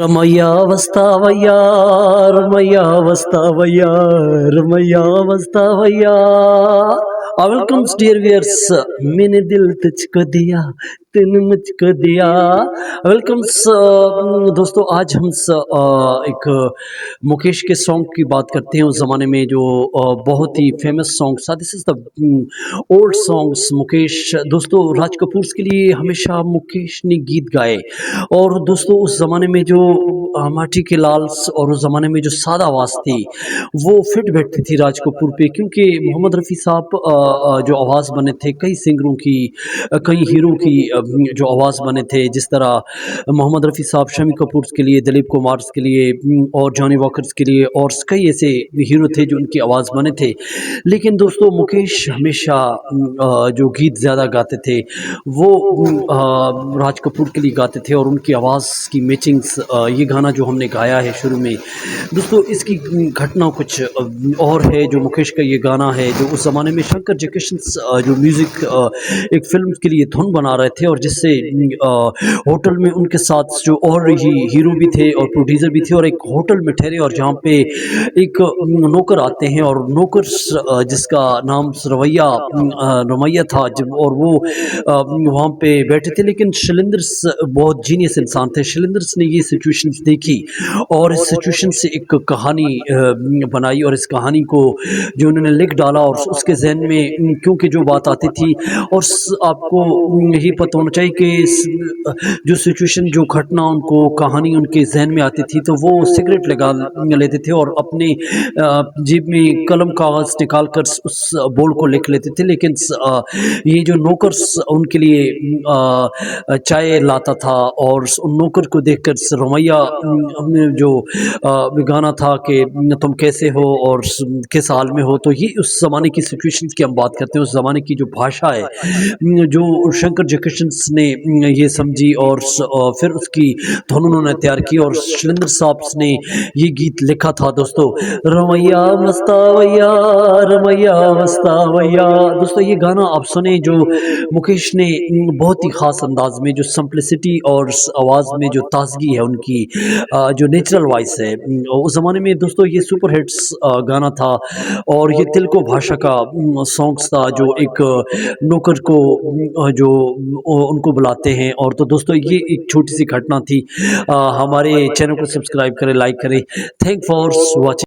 రమయ్య వస్తావయ్యా రమయ్య వస్తావయ్యా రమయ్య వస్తావయ్యా वेलकम डियर व्यूअर्स मैंने दिल तुझको दिया तूने मुझको दिया वेलकम दोस्तों आज हम एक मुकेश के सॉन्ग की बात करते हैं उस ज़माने में जो बहुत ही फेमस सॉन्ग था this is the old songs Mukesh दोस्तों राज कपूर के लिए हमेशा मुकेश ने गीत गाए और दोस्तों उस ज़माने में जो माटी के लाल और उस ज़माने में जो सादा आवाज़ थी वो फिट बैठती थी राज कपूर पे क्योंकि मोहम्मद रफ़ी साहब जो आवाज़ बने थे कई सिंगरों की कई हीरो की जो आवाज़ बने थे जिस तरह मोहम्मद रफ़ी साहब शमी कपूर के लिए दिलीप कुमार के लिए और जॉनी वॉकर के लिए और कई ऐसे हीरो थे जो उनकी आवाज़ बने थे लेकिन दोस्तों मुकेश हमेशा जो गीत ज़्यादा गाते थे वो राज कपूर के लिए गाते थे और उनकी आवाज़ की मैचिंग्स ये गाना जो हमने गाया है शुरू में दोस्तों इसकी घटना कुछ और है जो मुकेश का ये गाना है जो उस ज़माने में शंकर जयकिशन जो म्यूज़िक एक फिल्म के लिए धुन बना रहे थे और जिससे होटल में उनके साथ जो और ही हीरो भी थे और प्रोड्यूसर भी थे और एक होटल में ठहरे और जहाँ पे एक नौकर आते हैं और नौकर जिसका नाम रमैया था जब और वो वहाँ पे बैठे थे लेकिन शैलेंद्र बहुत जीनियस इंसान थे शैलेंद्र ने ये सिचुएशंस देखी और इस सिचुएशन से एक कहानी बनाई और इस कहानी को जो उन्होंने लिख डाला और उसके जहन में क्योंकि जो बात आती थी और आपको यही पता होना चाहिए कि जो सिचुएशन जो घटना उनको कहानी उनके जहन में आती थी तो वो सिगरेट लगा लेते थे और अपने जेब में कलम कागज़ निकाल कर उस बोल को लिख लेते थे लेकिन ये जो नौकर उनके लिए चाय लाता था और उन नौकर को देखकर रमैया जो गाना था कि तुम कैसे हो और किस हाल में हो तो ये उस ज़माने की सिचुएशन की हम बात करते हैं उस ज़माने की जो भाषा है जो शंकर जयकिशन ने ये समझी और फिर उसकी धुन उन्होंने तैयार की और शैलेंद्र साहब ने ये गीत लिखा था दोस्तों रमैया मस्तावैया रमैया मस्तावैया दोस्तों ये गाना आप सुने जो मुकेश ने बहुत ही ख़ास अंदाज में जो सिंपलिसिटी और आवाज़ में जो ताजगी है उनकी जो नेचुरल वॉइस है उस ज़माने में दोस्तों ये सुपर हिट्स गाना था और ये तेलुगु भाषा का सॉन्ग्स था जो एक नौकर को जो उनको बुलाते हैं और तो दोस्तों ये एक छोटी सी घटना थी हमारे चैनल को सब्सक्राइब करें लाइक करें थैंक फॉर वॉचिंग।